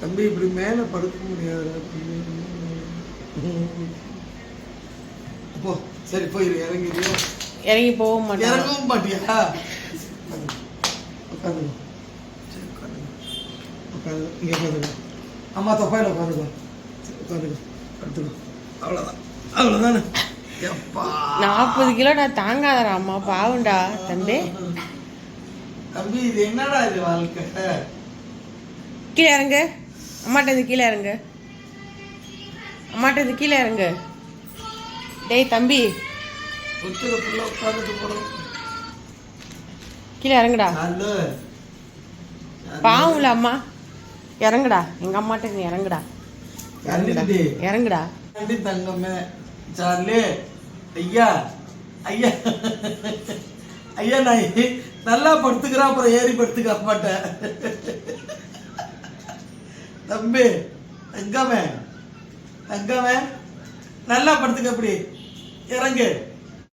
தம்பி இப்படி மேலே படுக்க முடியாது. போ சரி போயிரு. இறங்கி போக மாட்டேன். இறங்கவும் மாட்டியா? உட்காந்துங்க. சரி உட்காந்து இங்கே உட்காந்துங்க. அம்மா தொப்பாயில் உட்காந்துக்கோ. உட்காந்துக்கோ படுத்துக்கோ. அவ்வளோதான் அவ்வளோதானே. எப்பா 40 கிலோ நான் தாங்காதரா அம்மா, பாவண்டா தம்பி. தம்பி இது என்னடா இது வாழ்க்கை? கீழே இறங்கு. அம்மாட்ட கீழே இறங்கு. அம்மாட்ட கீழே இறங்கு. டேய் தம்பி உட்காந்துட்டு போகிறோம். கீழே இறங்குடா. பாவம்ல அம்மா, இறங்குடா. எங்க அம்மாட்ட நீ இறங்குடா. இறங்குடா தங்கமே. சார்லி ஐயா ஐயா ஐயா நான் நல்லா படுத்துக்கிறேன். அப்புறம் ஏறி படுத்துக்க அம்மாட்ட. தம்பி தங்கமே தங்கமே நல்லா படுத்துக்க. அப்படி இறங்கு.